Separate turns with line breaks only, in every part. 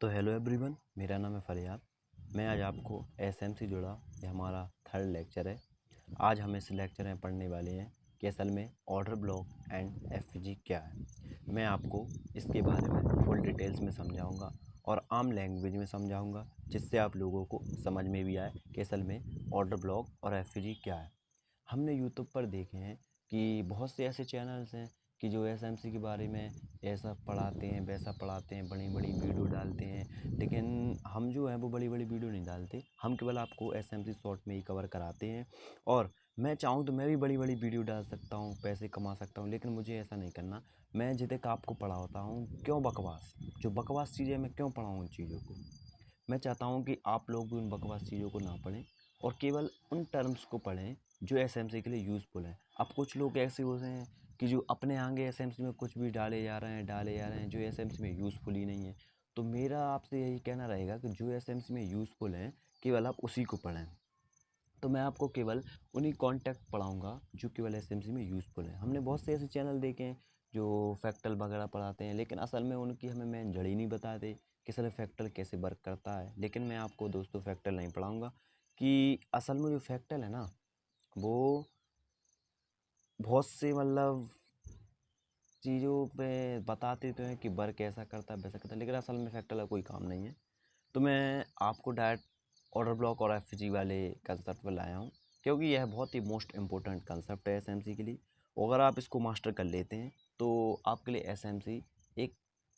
तो hello everyone, मेरा नाम है फरियाद। मैं आज आपको एसएम से जुड़ा ये हमारा थर्ड लेक्चर है। आज हम इस लेक्चर में पढ़ने वाले हैं कि असल में ऑर्डर ब्लॉक एंड एफपीजी क्या है। मैं आपको इसके बारे में फुल डिटेल्स में समझाऊंगा और आम लैंग्वेज में समझाऊंगा, जिससे आप लोगों को समझ में भी आए कि असल में ऑर्डर ब्लॉक और एफपीजी क्या है। हमने यूट्यूब पर देखे हैं कि बहुत से ऐसे चैनल्स हैं कि जो एसएमसी के बारे में ऐसा पढ़ाते हैं वैसा पढ़ाते हैं, बड़ी बड़ी वीडियो डालते हैं। लेकिन हम जो है वो बड़ी बड़ी वीडियो नहीं डालते, हम केवल आपको एसएमसी शॉर्ट में ही कवर कराते हैं। और मैं चाहूँ तो मैं भी बड़ी बड़ी वीडियो डाल सकता हूँ, पैसे कमा सकता हूँ, लेकिन मुझे ऐसा नहीं करना। मैं जितने का आपको पढ़ाता हूँ, क्यों बकवास, जो बकवास चीज़ें मैं क्यों पढ़ाऊँ उन चीज़ों को। मैं चाहता हूँ कि आप लोग भी उन बकवास चीज़ों को ना पढ़ें और केवल उन टर्म्स को पढ़ें जो एसएमसी के लिए यूज़फुल है। अब कुछ लोग ऐसे होते हैं कि जो अपने आगे एसएमसी में कुछ भी डाले जा रहे हैं जो एसएमसी में यूज़फुल ही नहीं है। तो मेरा आपसे यही कहना रहेगा कि जो एसएमसी में यूज़फुल है केवल आप उसी को पढ़ें। तो मैं आपको केवल उन्हीं कॉन्टेक्ट पढ़ाऊँगा जो केवल एसएमसी में यूज़फुल है। हमने बहुत से ऐसे चैनल देखे हैं जो फैक्टल वगैरह पढ़ाते हैं, लेकिन असल में उनकी हमें मेन जड़ ही नहीं बताते कि असल में फैक्टल कैसे वर्क करता है। लेकिन मैं आपको दोस्तों फैक्टल नहीं पढ़ाऊँगा कि असल में जो फैक्टल है ना, वो बहुत से मतलब चीज़ों पे बताते तो हैं कि वर्क ऐसा करता है वैसा करता है, लेकिन असल में फैक्टल का कोई काम नहीं है। तो मैं आपको डायरेक्ट ऑर्डर ब्लॉक और एफपीजी वाले कंसेप्ट पर लाया हूँ, क्योंकि यह बहुत ही मोस्ट इम्पोर्टेंट कंसेप्ट है एसएमसी के लिए। और अगर आप इसको मास्टर कर लेते हैं तो आपके लिए एसएमसी एक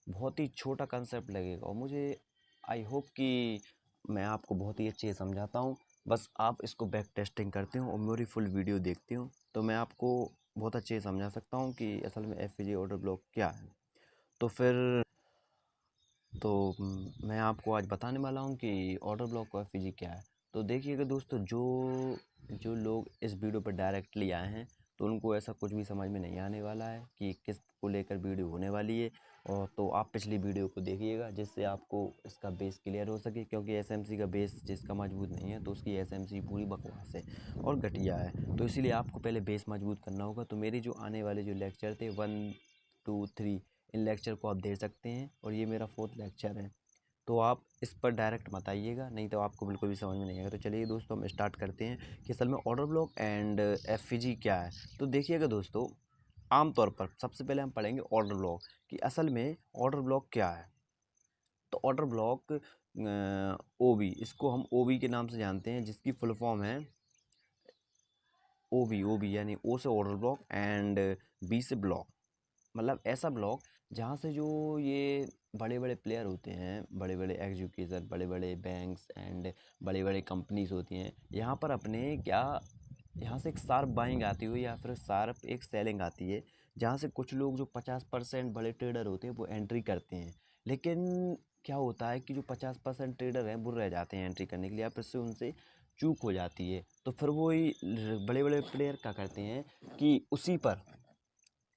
बहुत ही छोटा कंसेप्ट लगेगा। और मुझे आई होप कि मैं आपको बहुत ही अच्छे से समझाता हूँ। बस आप इसको बैक टेस्टिंग करते हो और मेरी फुल वीडियो देखते हो तो मैं आपको बहुत अच्छे से समझा सकता हूँ कि असल में एफपीजी ऑर्डर ब्लॉक क्या है। तो फिर मैं आपको आज बताने वाला हूँ कि ऑर्डर ब्लॉक और एफपीजी क्या है। तो देखिएगा दोस्तों, जो जो लोग इस वीडियो पर डायरेक्टली आए हैं तो उनको ऐसा कुछ भी समझ में नहीं आने वाला है कि किस को लेकर वीडियो होने वाली है। और तो आप पिछली वीडियो को देखिएगा जिससे आपको इसका बेस क्लियर हो सके, क्योंकि एसएमसी का बेस जिसका मजबूत नहीं है तो उसकी एसएमसी पूरी बकवास है और घटिया है। तो इसीलिए आपको पहले बेस मजबूत करना होगा। तो मेरे जो आने वाले जो लेक्चर थे 1, 2, 3, इन लेक्चर को आप देख सकते हैं और ये मेरा 4th लेक्चर है। तो आप इस पर डायरेक्ट मत आइएगा, नहीं तो आपको बिल्कुल भी समझ में नहीं आएगा। तो चलिए दोस्तों, हम स्टार्ट करते हैं कि असल में ऑर्डर ब्लॉक एंड एफपीजी क्या है। तो देखिएगा दोस्तों, आमतौर पर सबसे पहले हम पढ़ेंगे ऑर्डर ब्लॉक कि असल में ऑर्डर ब्लॉक क्या है। तो ऑर्डर ब्लॉक ओबी, इसको हम ओबी के नाम से जानते हैं, जिसकी फुल फॉर्म है ओबी। ओबी यानी ओ से ऑर्डर ब्लॉक एंड बी से ब्लॉक, मतलब ऐसा ब्लॉक जहाँ से जो ये बड़े बड़े प्लेयर होते हैं, बड़े बड़े एग्जीक्यूटिव, बड़े बड़े बैंक्स एंड बड़े बड़े कंपनीज होती हैं, यहाँ पर अपने क्या, यहाँ से एक शार्प बाइंग आती हुई या फिर शार्प एक सेलिंग आती है, जहाँ से कुछ लोग जो 50% बड़े ट्रेडर होते हैं वो एंट्री करते हैं। लेकिन क्या होता है कि जो 50% ट्रेडर हैं वो रह जाते हैं एंट्री करने के लिए, या फिर से उनसे चूक हो जाती है। तो फिर वो बड़े बड़े प्लेयर क्या करते हैं कि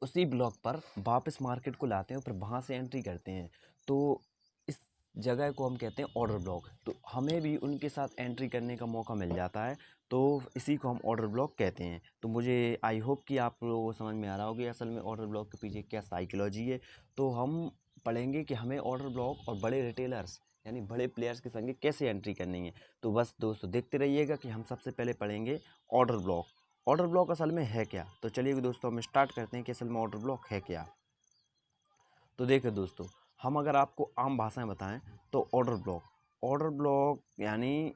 उसी ब्लॉक पर वापस मार्केट को लाते हैं और फिर वहाँ से एंट्री करते हैं। तो इस जगह को हम कहते हैं ऑर्डर ब्लॉक। तो हमें भी उनके साथ एंट्री करने का मौका मिल जाता है, तो इसी को हम ऑर्डर ब्लॉक कहते हैं। तो मुझे आई होप कि आप लोगों को समझ में आ रहा होगा असल में ऑर्डर ब्लॉक के पीछे क्या साइकोलॉजी है। तो हम पढ़ेंगे कि हमें ऑर्डर ब्लॉक और बड़े रिटेलर्स यानी बड़े प्लेयर्स के संगे कैसे एंट्री करनी है। तो बस दोस्तों देखते रहिएगा कि हम सबसे पहले पढ़ेंगे ऑर्डर ब्लॉक। ऑर्डर ब्लॉक असल में है क्या। तो चलिए दोस्तों, हम स्टार्ट करते हैं कि असल में ऑर्डर ब्लॉक है क्या। तो देखिए दोस्तों, हम अगर आपको आम भाषा में बताएं तो ऑर्डर ब्लॉक यानी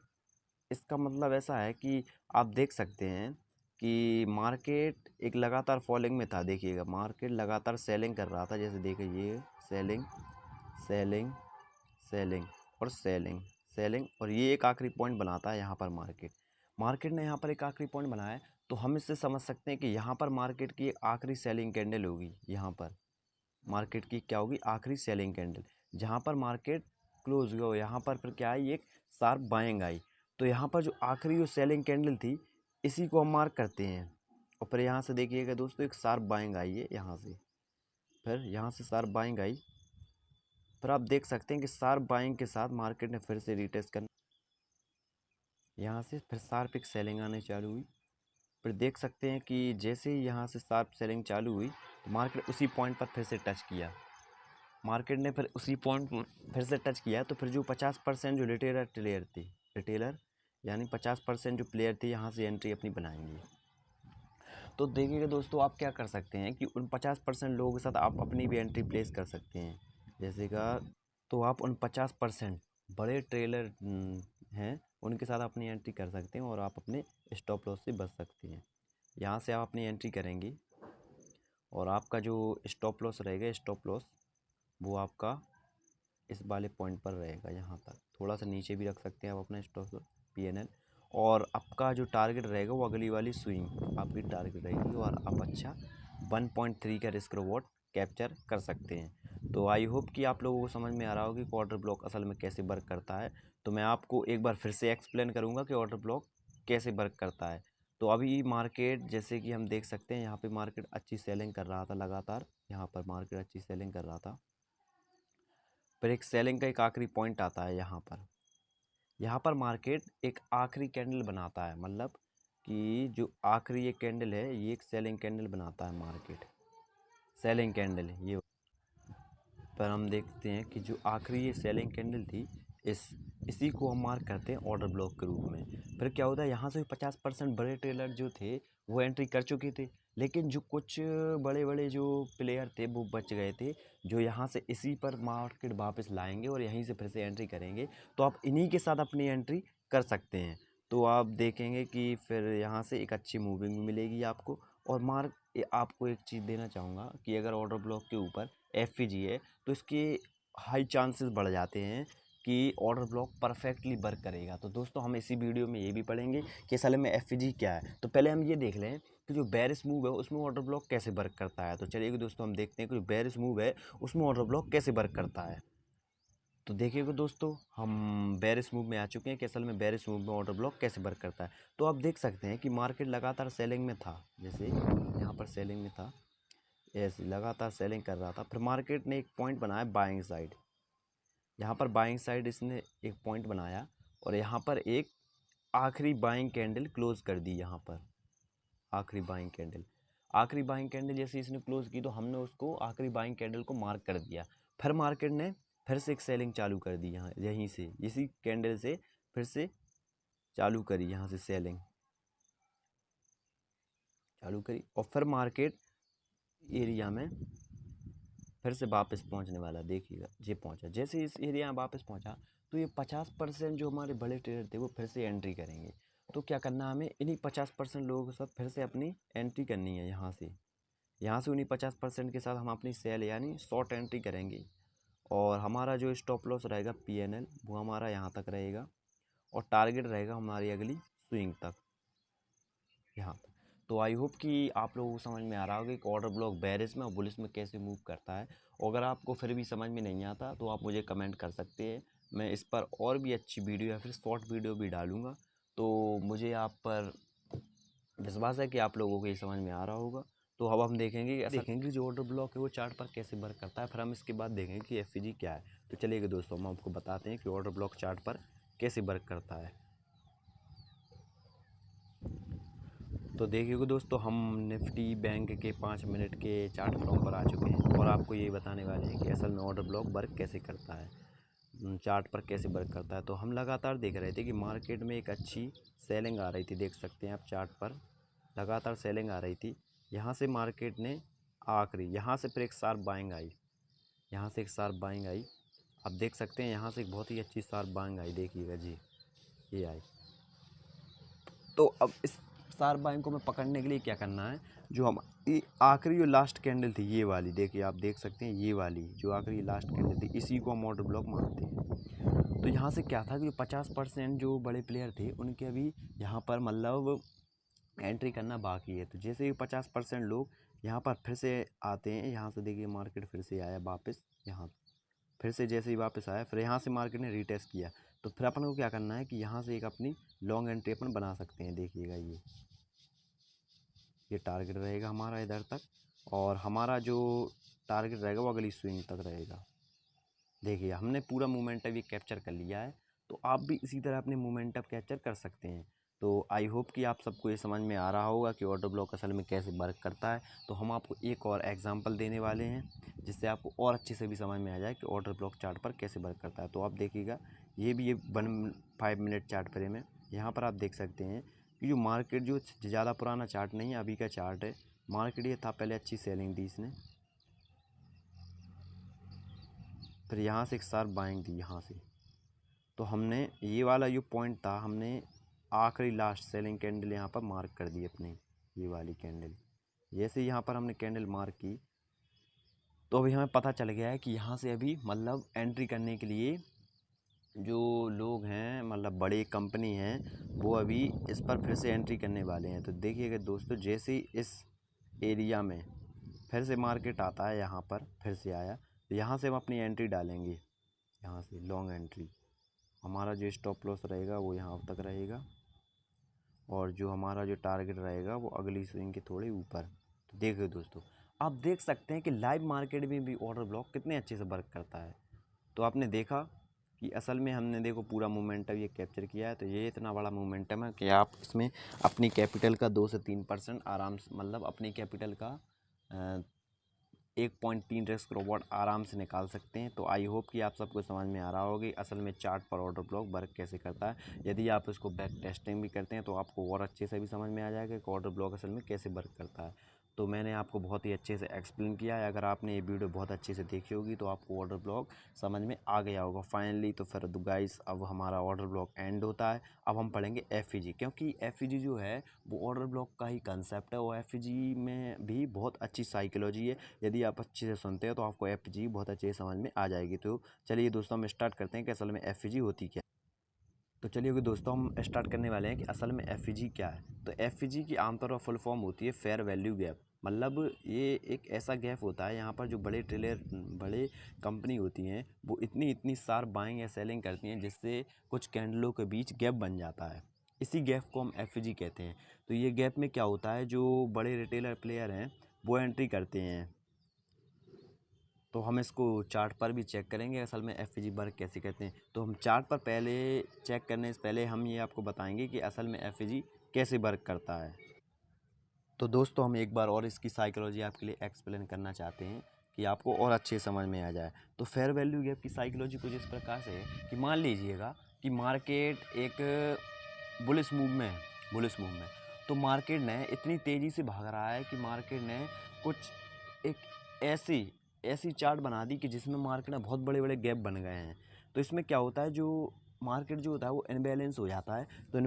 इसका मतलब ऐसा है कि आप देख सकते हैं कि मार्केट एक लगातार फॉलिंग में था। देखिएगा, मार्केट लगातार सेलिंग कर रहा था, जैसे देखिए ये सेलिंग सेलिंग सेलिंग और सेलिंग सेलिंग, और ये एक आखिरी पॉइंट बनाता है यहाँ पर मार्केट ने यहाँ पर एक आखिरी पॉइंट बनाया है। तो हम इससे समझ सकते हैं कि यहाँ पर मार्केट की एक आखिरी सेलिंग कैंडल होगी। यहाँ पर मार्केट की क्या होगी, आखिरी सेलिंग कैंडल। जहाँ पर मार्केट क्लोज हुआ यहाँ पर फिर क्या आई, एक शार्प बाइंग आई। तो यहाँ पर जो आखिरी जो सेलिंग कैंडल थी इसी को हम मार्क करते हैं। और फिर यहाँ से देखिएगा दोस्तों, एक शार्प बाइंग आई है यहाँ से, फिर यहाँ से शार्प बाइंग आई। फिर आप देख सकते हैं कि शार्प बाइंग के साथ मार्केट ने फिर से रिटेस्ट करना, यहाँ से फिर शार्प एक सेलिंग आने चालू हुई। फिर देख सकते हैं कि जैसे ही यहाँ से शार्प सेलिंग चालू हुई तो मार्केट उसी पॉइंट पर फिर से टच किया। मार्केट ने फिर उसी पॉइंट को फिर से टच किया, तो फिर जो 50% जो रिटेलर यानी 50% जो प्लेयर थे यहाँ से एंट्री अपनी बनाएंगे। तो देखिएगा दोस्तों, आप क्या कर सकते हैं कि उन 50% लोगों के साथ आप अपनी भी एंट्री प्लेस कर सकते हैं। जैसे का तो आप उन 50% बड़े ट्रेलर हैं उनके साथ अपनी एंट्री कर सकते हैं और आप अपने स्टॉप लॉस से बच सकते हैं। यहाँ से आप अपनी एंट्री करेंगे और आपका जो स्टॉप लॉस रहेगा, स्टॉप लॉस वो आपका इस वाले पॉइंट पर रहेगा। यहाँ तक थोड़ा सा नीचे भी रख सकते हैं आप अपना स्टॉप लॉस PNL, और आपका जो टारगेट रहेगा वो अगली वाली स्विंग आपकी टारगेट रहेगी और आप अच्छा 1.3 का रिस्क रिवॉर्ड कैप्चर कर सकते हैं। तो आई होप कि आप लोगों को समझ में आ रहा होगा कि ऑर्डर ब्लॉक असल में कैसे वर्क करता है। तो मैं आपको एक बार फिर से एक्सप्लेन करूँगा कि ऑर्डर ब्लॉक कैसे वर्क करता है। तो अभी मार्केट जैसे कि हम देख सकते हैं, यहाँ पे मार्केट अच्छी सेलिंग कर रहा था लगातार, यहाँ पर मार्केट अच्छी सेलिंग कर रहा था। फिर एक सेलिंग का एक आखिरी पॉइंट आता है यहाँ पर मार्केट एक आखिरी कैंडल बनाता है, मतलब कि जो आखिरी ये कैंडल है ये एक सेलिंग कैंडल बनाता है मार्केट, सेलिंग कैंडल ये। पर हम देखते हैं कि जो आखिरी ये सेलिंग कैंडल थी इसी को हम मार्क करते हैं ऑर्डर ब्लॉक के रूप में। फिर क्या होता है, यहाँ से 50% बड़े ट्रेलर जो थे वो एंट्री कर चुके थे, लेकिन जो कुछ बड़े बड़े जो प्लेयर थे वो बच गए थे, जो यहाँ से इसी पर मार्केट वापस लाएंगे और यहीं से फिर से एंट्री करेंगे। तो आप इन्हीं के साथ अपनी एंट्री कर सकते हैं। तो आप देखेंगे कि फिर यहाँ से एक अच्छी मूविंग मिलेगी आपको। और आपको एक चीज़ देना चाहूँगा कि अगर ऑर्डर ब्लॉक के ऊपर FVG है तो इसके हाई चांसेस बढ़ जाते हैं कि ऑर्डर ब्लॉक परफेक्टली वर्क करेगा। तो दोस्तों हम इसी वीडियो में ये भी पढ़ेंगे कि असल में FVG क्या है। तो पहले हम ये देख लें कि जो बेरिश मूव है उसमें ऑर्डर ब्लॉक कैसे वर्क करता है। तो चलिए दोस्तों हम देखते हैं कि जो बेरिश मूव है उसमें ऑर्डर ब्लॉक कैसे वर्क करता है। तो देखिएगा दोस्तों, हम बेरिश मूव में आ चुके हैं कि असल में बेरिश मूव में ऑर्डर ब्लॉक कैसे वर्क करता है। तो आप देख सकते हैं कि मार्केट लगातार सेलिंग में था, जैसे यहाँ पर सेलिंग में था, ऐसे लगातार सेलिंग कर रहा था। फिर मार्केट ने एक पॉइंट बनाया बाइंग साइड, यहाँ पर बाइंग साइड इसने एक पॉइंट बनाया और यहाँ पर एक आखिरी बाइंग कैंडल क्लोज कर दी। यहाँ पर आखिरी बाइंग कैंडल जैसे इसने क्लोज की तो हमने उसको आखिरी बाइंग कैंडल को मार्क कर दिया। फिर मार्केट ने फिर से एक सेलिंग चालू कर दी, यहाँ यहीं से इसी कैंडल से फिर से चालू करी, यहाँ से सेलिंग चालू करी और फिर मार्केट एरिया में फिर से वापस पहुंचने वाला। देखिएगा ये पहुंचा, जैसे इस एरिया में वापस पहुंचा तो ये 50% जो हमारे बड़े ट्रेडर थे वो फिर से एंट्री करेंगे। तो क्या करना है, हमें इन्हीं 50% लोगों के साथ फिर से अपनी एंट्री करनी है। यहाँ से उन्हीं 50% के साथ हम अपनी सेल यानी शॉर्ट एंट्री करेंगे और हमारा जो स्टॉप लॉस रहेगा PNL वो हमारा यहाँ तक रहेगा और टारगेट रहेगा हमारी अगली स्विंग तक, यहाँ तक। तो आई होप कि आप लोगों को समझ में आ रहा होगा कि ऑर्डर ब्लॉक बेरिश में और बुलिश में कैसे मूव करता है। और अगर आपको फिर भी समझ में नहीं आता तो आप मुझे कमेंट कर सकते हैं, मैं इस पर और भी अच्छी वीडियो या फिर शॉर्ट वीडियो भी डालूँगा। तो मुझे आप पर विश्वास है कि आप लोगों को ये समझ में आ रहा होगा। तो अब हम देखेंगे जो ऑर्डर ब्लॉक है वो चार्ट पर कैसे वर्क करता है, फिर हम इसके बाद देखेंगे कि FVG क्या है। तो चलिए दोस्तों हम आपको बताते हैं कि ऑर्डर ब्लॉक चार्ट पर कैसे वर्क करता है। तो देखिएगा दोस्तों, हम निफ्टी बैंक के 5 मिनट के चार्ट फॉर्म पर आ चुके हैं और आपको ये बताने वाले हैं कि असल में ऑर्डर ब्लॉक वर्क कैसे करता है, चार्ट पर कैसे वर्क करता है। तो हम लगातार देख रहे थे कि मार्केट में एक अच्छी सेलिंग आ रही थी, देख सकते हैं आप चार्ट पर लगातार सेलिंग आ रही थी। यहाँ से मार्केट ने यहाँ से फिर एक शार्प बाइंग आई, यहाँ से एक शार्प बाइंग आई, आप देख सकते हैं यहाँ से एक बहुत ही अच्छी शार्प बाइंग आई, देखिएगा जी ये आई। तो अब इस शार्प बाइंग को हमें पकड़ने के लिए क्या करना है, जो हम आखिरी जो लास्ट कैंडल थी ये वाली, देखिए आप देख सकते हैं ये वाली जो आखिरी लास्ट कैंडल थी इसी को हम ऑर्डर ब्लॉक मानते हैं। तो यहाँ से क्या था कि 50% जो बड़े प्लेयर थे उनके अभी यहाँ पर मतलब एंट्री करना बाकी है। तो जैसे ही 50% लोग यहाँ पर फिर से आते हैं, यहाँ से देखिए मार्केट फिर से आया वापस, यहाँ फिर से जैसे ही वापस आया फिर यहाँ से मार्केट ने रीटेस्ट किया। तो फिर अपन को क्या करना है कि यहाँ से एक अपनी लॉन्ग एंट्री अपन बना सकते हैं। देखिएगा ये टारगेट रहेगा हमारा इधर तक और हमारा जो टारगेट रहेगा वो अगली स्विंग तक रहेगा। देखिए हमने पूरा मोमेंटम भी कैप्चर कर लिया है। तो आप भी इसी तरह अपने मोमेंटम कैप्चर कर सकते हैं। तो आई होप कि आप सबको ये समझ में आ रहा होगा कि ऑर्डर ब्लॉक असल में कैसे वर्क करता है। तो हम आपको एक और एग्जांपल देने वाले हैं जिससे आपको और अच्छे से भी समझ में आ जाए कि ऑर्डर ब्लॉक चार्ट पर कैसे वर्क करता है। तो आप देखिएगा, ये 5 मिनट चार्ट फ्रेम है। यहाँ पर आप देख सकते हैं कि जो मार्केट जो ज़्यादा पुराना चार्ट नहीं है, अभी का चार्ट है। मार्केट ये था, पहले अच्छी सेलिंग दी इसने, फिर यहाँ से एक शार्प बाइंग दी यहाँ से। तो हमने ये वाला जो पॉइंट था, हमने आखिरी लास्ट सेलिंग कैंडल यहाँ पर मार्क कर दी अपनी, ये वाली कैंडल। जैसे यहाँ पर हमने कैंडल मार्क की तो अभी हमें पता चल गया है कि यहाँ से अभी मतलब एंट्री करने के लिए जो लोग हैं, मतलब बड़ी कंपनी हैं, वो अभी इस पर फिर से एंट्री करने वाले हैं। तो देखिएगा दोस्तों, जैसे ही इस एरिया में फिर से मार्केट आता है, यहाँ पर फिर से आया, तो यहाँ से हम अपनी एंट्री डालेंगे। यहाँ से लॉन्ग एंट्री, हमारा जो स्टॉप लॉस रहेगा वो यहाँ तक रहेगा, और जो हमारा जो टारगेट रहेगा वो अगली स्विंग के थोड़े ऊपर। तो देखिए दोस्तों, आप देख सकते हैं कि लाइव मार्केट में भी ऑर्डर ब्लॉक कितने अच्छे से वर्क करता है। तो आपने देखा कि असल में हमने देखो पूरा मोमेंटम ये कैप्चर किया है। तो ये इतना बड़ा मोमेंटम है कि आप इसमें अपनी कैपिटल का 2 से 3% आराम से, मतलब अपनी कैपिटल का 1.3 रिस्क रोबोट आराम से निकाल सकते हैं। तो आई होप कि आप सबको समझ में आ रहा होगी असल में चार्ट पर ऑर्डर ब्लॉक वर्क कैसे करता है। यदि आप इसको बैक टेस्टिंग भी करते हैं तो आपको और अच्छे से भी समझ में आ जाएगा कि ऑर्डर ब्लॉक असल में कैसे वर्क करता है। तो मैंने आपको बहुत ही अच्छे से एक्सप्लेन किया है। अगर आपने ये वीडियो बहुत अच्छे से देखी होगी तो आपको ऑर्डर ब्लॉक समझ में आ गया होगा फाइनली। तो फिर गाइस, अब हमारा ऑर्डर ब्लॉक एंड होता है। अब हम पढ़ेंगे एफईजी, क्योंकि एफईजी जो है वो ऑर्डर ब्लॉक का ही कंसेप्ट है, और एफईजी में भी बहुत अच्छी साइकोलॉजी है। यदि आप अच्छे से सुनते हो तो आपको एफईजी बहुत अच्छे से समझ में आ जाएगी। तो चलिए दोस्तों, हम स्टार्ट करते हैं कि असल में एफईजी होती क्या है। तो चलिए दोस्तों, हम स्टार्ट करने वाले हैं कि असल में एफईजी क्या है। तो एफईजी की आमतौर पर फुल फॉर्म होती है फेयर वैल्यू गैप। मतलब ये एक ऐसा गैप होता है, यहाँ पर जो बड़े कंपनी होती हैं वो इतनी शार्प बाइंग या सेलिंग करती हैं जिससे कुछ कैंडलों के बीच गैप बन जाता है। इसी गैप को हम एफईजी कहते हैं। तो ये गैप में क्या होता है, जो बड़े रिटेलर प्लेयर हैं वो एंट्री करते हैं। तो हम इसको चार्ट पर भी चेक करेंगे असल में एफईजी वर्क कैसे करते हैं। तो हम चार्ट पर पहले चेक करने से पहले हम ये आपको बताएंगे कि असल में एफईजी कैसे वर्क करता है। तो दोस्तों, हम एक बार और इसकी साइकोलॉजी आपके लिए एक्सप्लेन करना चाहते हैं कि आपको और अच्छे समझ में आ जाए। तो फेयर वैल्यू गैप की साइकोलॉजी कुछ इस प्रकार से है कि मान लीजिएगा कि मार्केट एक बुलिश मूव में, तो मार्केट ने इतनी तेज़ी से भाग रहा है कि मार्केट ने कुछ एक ऐसी ऐसी चार्ट बना दी कि जिसमें मार्केट में बहुत बड़े बड़े गैप बन गए हैं। तो इसमें क्या होता है, जो मार्केट जो होता है वो इनबैलेंस हो जाता है। तो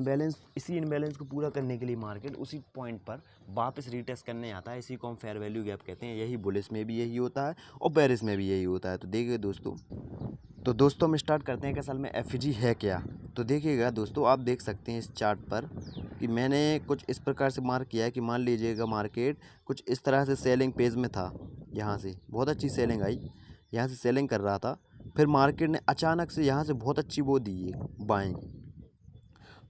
इसी इनबैलेंस को पूरा करने के लिए मार्केट उसी पॉइंट पर वापस रीटेस्ट करने आता है। इसी को हम फेयर वैल्यू गैप कहते हैं। यही बुलिश में भी यही होता है और बेरिश में भी यही होता है। तो देखिए दोस्तों हम स्टार्ट करते हैं कि असल में एफईजी है क्या। तो देखिएगा दोस्तों, आप देख सकते हैं इस चार्ट पर कि मैंने कुछ इस प्रकार से मार्क किया है कि मान लीजिएगा मार्केट कुछ इस तरह से सेलिंग पेज में था। यहाँ से बहुत अच्छी सेलिंग आई, यहाँ से सेलिंग कर रहा था। फिर मार्केट ने अचानक से यहाँ से बहुत अच्छी वो दी है बाइंग।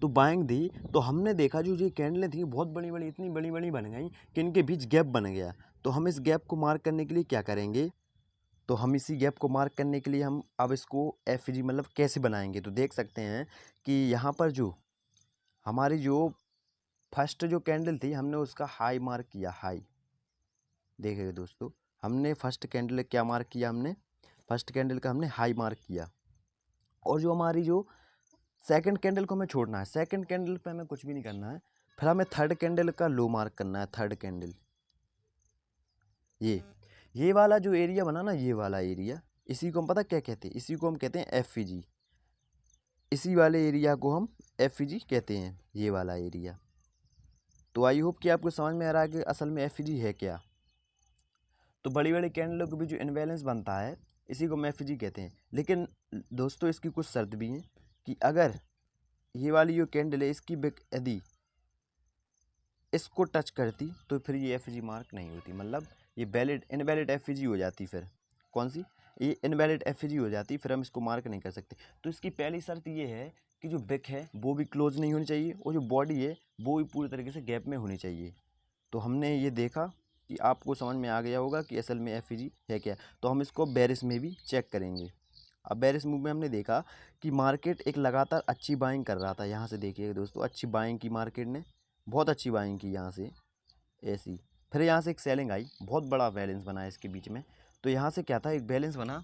तो बाइंग दी तो हमने देखा जो ये कैंडलें थी बहुत बड़ी बड़ी, इतनी बड़ी बड़ी बन गई कि इनके बीच गैप बन गया। तो हम इस गैप को मार्क करने के लिए क्या करेंगे, तो हम इसी गैप को मार्क करने के लिए हम अब इसको एफईजी मतलब कैसे बनाएंगे। तो देख सकते हैं कि यहाँ पर जो हमारी जो फर्स्ट जो कैंडल थी हमने उसका हाई मार्क किया, हाई। देखिए दोस्तों, हमने फर्स्ट कैंडल क्या मार्क किया, हमने फर्स्ट कैंडल का हमने हाई मार्क किया। और जो हमारी जो सेकंड कैंडल को हमें छोड़ना है, सेकंड कैंडल पे हमें कुछ भी नहीं करना है। फिर हमें थर्ड कैंडल का लो मार्क करना है। थर्ड कैंडल ये वाला जो एरिया बना ना, ये वाला एरिया, इसी को हम पता क्या कहते हैं, इसी को हम कहते हैं एफईजी। इसी वाले एरिया को हम एफईजी कहते हैं, ये वाला एरिया। तो आई होप कि आपको समझ में आ रहा है कि असल में एफईजी है क्या। तो बड़ी बड़ी कैंडलों के बीच जो इनबैलेंस बनता है इसी को हम एफईजी कहते हैं। लेकिन दोस्तों इसकी कुछ शर्त भी हैं कि अगर ये वाली जो कैंडल है इसकी यदि इसको टच करती तो फिर ये एफईजी मार्क नहीं होती, मतलब ये इनवैलिड एफईजी हो जाती। फिर कौन सी, ये इनवैलिड एफईजी हो जाती, फिर हम इसको मार्क नहीं कर सकते। तो इसकी पहली शर्त ये है कि जो बिक है वो भी क्लोज नहीं होनी चाहिए, और जो बॉडी है वो भी पूरी तरीके से गैप में होनी चाहिए। तो हमने ये देखा कि आपको समझ में आ गया होगा कि असल में एफईजी है क्या। तो हम इसको बेरिश में भी चेक करेंगे। अब बेरिश मूव में हमने देखा कि मार्केट एक लगातार अच्छी बाइंग कर रहा था। यहाँ से देखिए दोस्तों, अच्छी बाइंग की मार्केट ने, बहुत अच्छी बाइंग की यहाँ से ऐसी। फिर यहाँ से एक सेलिंग आई, बहुत बड़ा बैलेंस बना है इसके बीच में। तो यहाँ से क्या था, एक बैलेंस बना,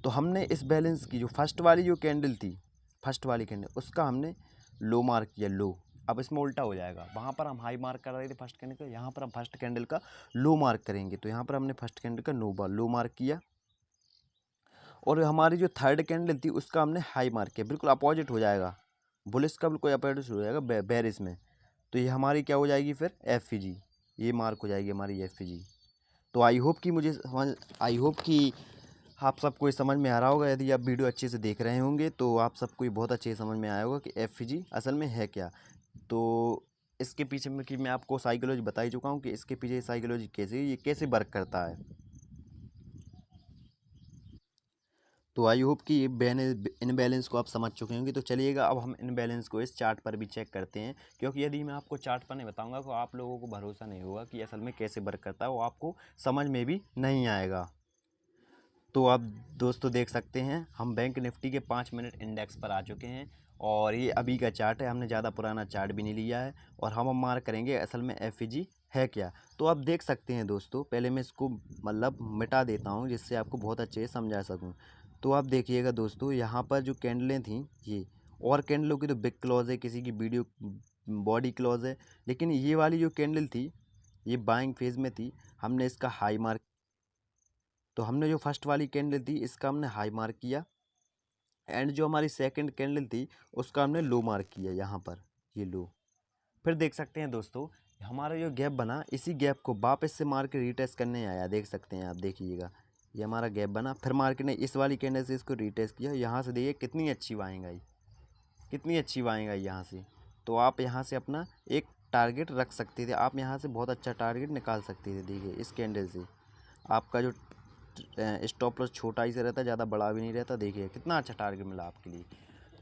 तो हमने इस बैलेंस की जो फर्स्ट वाली जो कैंडल थी, फर्स्ट वाली कैंडल, उसका हमने लो मार्क किया, लो। अब इसमें उल्टा हो जाएगा, वहाँ पर हम हाई मार्क कर रहे थे फर्स्ट कैंडल का, यहाँ पर हम फर्स्ट कैंडल का लो मार्क करेंगे। तो यहाँ पर हमने फर्स्ट कैंडल का लो मार्क किया, और हमारी जो थर्ड कैंडल थी उसका हमने हाई मार्क किया। बिल्कुल अपोजिट हो जाएगा, बुलिश का बिल्कुल अपोजिट हो जाएगा बेरिश में। तो ये हमारी क्या हो जाएगी फिर, FG, ये मार्क हो जाएगी हमारी FG। तो आई होप कि आप सबको ये समझ में आ रहा होगा। यदि आप वीडियो अच्छे से देख रहे होंगे तो आप सबको ये बहुत अच्छे से समझ में आया होगा कि FG असल में है क्या। तो इसके पीछे में कि मैं आपको साइकोलॉजी बता ही चुका हूँ कि इसके पीछे साइकोलॉजी कैसे, ये कैसे वर्क करता है। तो आई होप कि ये इन बैलेंस को आप समझ चुके होंगे। तो चलिएगा अब हम इन बैलेंस को इस चार्ट पर भी चेक करते हैं, क्योंकि यदि मैं आपको चार्ट पर नहीं बताऊंगा तो आप लोगों को भरोसा नहीं होगा कि असल में कैसे वर्क करता है, वो आपको समझ में भी नहीं आएगा। तो आप दोस्तों देख सकते हैं हम बैंक निफ्टी के 5 मिनट इंडेक्स पर आ चुके हैं, और ये अभी का चार्ट है, हमने ज़्यादा पुराना चार्ट भी नहीं लिया है। और हम मार्क करेंगे असल में FG है क्या। तो आप देख सकते हैं दोस्तों, पहले मैं इसको मतलब मिटा देता हूँ जिससे आपको बहुत अच्छे से समझा सकूँ। तो आप देखिएगा दोस्तों, यहाँ पर जो कैंडलें थी ये, और कैंडलों की तो बिग क्लॉज है, किसी की वीडियो बॉडी क्लॉज है, लेकिन ये वाली जो कैंडल थी ये बाइंग फेज में थी, हमने इसका हाई मार्क। तो हमने जो फर्स्ट वाली कैंडल थी इसका हमने हाई मार्क किया, एंड जो हमारी सेकंड कैंडल थी उसका हमने लो मार्क किया यहाँ पर, ये लो। फिर देख सकते हैं दोस्तों, हमारा जो गैप बना, इसी गैप को वापस से मार्केट रीटेस्ट करने आया, देख सकते हैं आप, देखिएगा ये हमारा गैप बना, फिर मार्केट ने इस वाली कैंडल से इसको रीटेस्ट किया। यहाँ से देखिए कितनी अच्छी बाइंग आई, कितनी अच्छी बाइंग आई यहाँ से। तो आप यहाँ से अपना एक टारगेट रख सकते थे, आप यहाँ से बहुत अच्छा टारगेट निकाल सकते थे। देखिए इस कैंडल से आपका जो स्टॉप लॉस छोटा ही से रहता है, ज़्यादा बड़ा भी नहीं रहता। देखिए कितना अच्छा टारगेट मिला आपके लिए।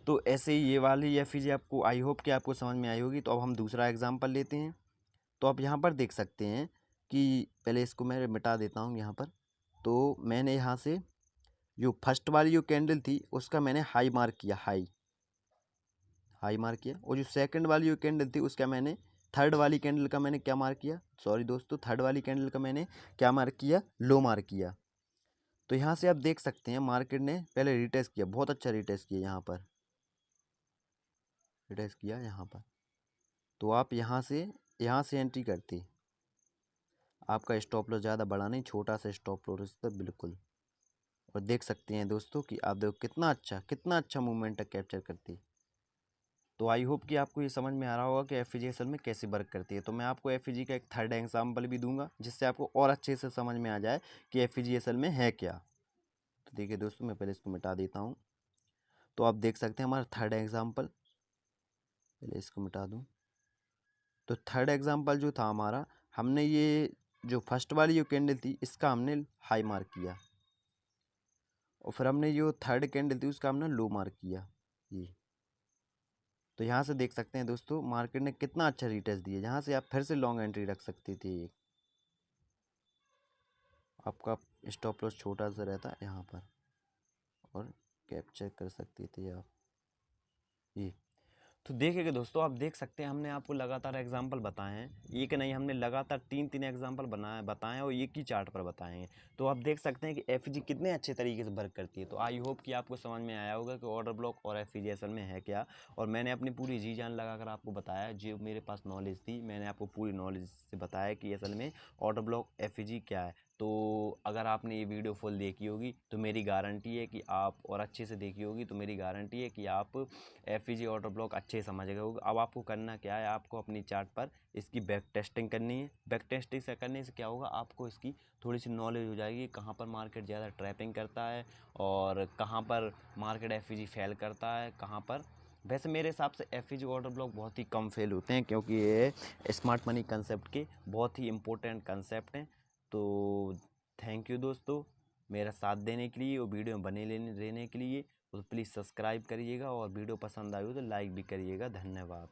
तो ऐसे ही ये वाली FG आपको, आई होप कि आपको समझ में आई होगी। तो अब हम दूसरा एग्जांपल लेते हैं। तो आप यहाँ पर देख सकते हैं कि पहले इसको मैं मिटा देता हूँ यहाँ पर। तो मैंने यहाँ से जो फर्स्ट वाली जो कैंडल थी उसका मैंने हाई मार्क किया, हाई मार्क किया। और जो सेकंड वाली जो कैंडल थी उसका मैंने, थर्ड वाली कैंडल का मैंने क्या मार्क किया, सॉरी दोस्तों, थर्ड वाली कैंडल का मैंने क्या मार्क किया, लो मार्क किया। तो यहाँ से आप देख सकते हैं मार्केट ने पहले रिटेस्ट किया, बहुत अच्छा रिटेस्ट किया, यहाँ पर रिटेस्ट किया यहाँ पर। तो आप यहाँ से एंट्री करती, आपका स्टॉप लॉस ज़्यादा बड़ा नहीं, छोटा सा स्टॉप लॉस था बिल्कुल। और देख सकते हैं दोस्तों कि आप देखो कितना अच्छा मूवमेंट कैप्चर करती। तो आई होप कि आपको ये समझ में आ रहा होगा कि FG असल में कैसे वर्क करती है। तो मैं आपको FG का एक थर्ड एग्जाम्पल भी दूंगा जिससे आपको और अच्छे से समझ में आ जाए कि FG असल में है क्या। तो देखिए दोस्तों, मैं पहले इसको मिटा देता हूँ। तो आप देख सकते हैं हमारा थर्ड एग्जाम्पल, पहले इसको मिटा दूँ। तो थर्ड एग्जाम्पल जो था हमारा, हमने ये जो फर्स्ट वाली जो कैंडल थी इसका हमने हाई मार्क किया, और फिर हमने जो थर्ड कैंडल थी उसका हमने लो मार्क किया, ये। तो यहाँ से देख सकते हैं दोस्तों मार्केट ने कितना अच्छा रिटेस्ट दिया, यहाँ से आप फिर से लॉन्ग एंट्री रख सकते थे। आपका स्टॉप लॉस छोटा सा रहता है यहाँ पर, और कैप्चर कर सकते थे आप ये। तो देखिएगा दोस्तों, आप देख सकते हैं हमने आपको लगातार एग्जाम्पल बताए हैं, एक नहीं, हमने लगातार तीन एग्जाम्पल बताए और एक ही चार्ट पर बताए हैं। तो आप देख सकते हैं कि FG कितने अच्छे तरीके से वर्क करती है। तो आई होप कि आपको समझ में आया होगा कि ऑर्डर ब्लॉक और FG असल में है क्या। और मैंने अपनी पूरी जी जान लगाकर आपको बताया, जो मेरे पास नॉलेज थी मैंने आपको पूरी नॉलेज से बताया कि असल में ऑर्डर ब्लॉक FG क्या है। तो अगर आपने ये वीडियो फुल देखी होगी तो मेरी गारंटी है कि आप, और अच्छे से देखी होगी तो मेरी गारंटी है कि आप FG ऑर्डर ब्लॉक अच्छे से समझ गए होगे। अब आपको करना क्या है, आपको अपनी चार्ट पर इसकी बैक टेस्टिंग करनी है। बैक टेस्टिंग से करने से क्या होगा, आपको इसकी थोड़ी सी नॉलेज हो जाएगी, कहाँ पर मार्केट ज़्यादा ट्रैपिंग करता है और कहाँ पर मार्केट FG फेल करता है, कहाँ पर। वैसे मेरे हिसाब से FG ऑर्डर ब्लॉक बहुत ही कम फेल होते हैं, क्योंकि ये स्मार्ट मनी कंसेप्ट के बहुत ही इम्पोर्टेंट कंसेप्ट हैं। तो थैंक यू दोस्तों मेरा साथ देने के लिए और वीडियो बने रहने के लिए। तो प्लीज़ सब्सक्राइब करिएगा, और वीडियो पसंद आई हो तो लाइक भी करिएगा। धन्यवाद।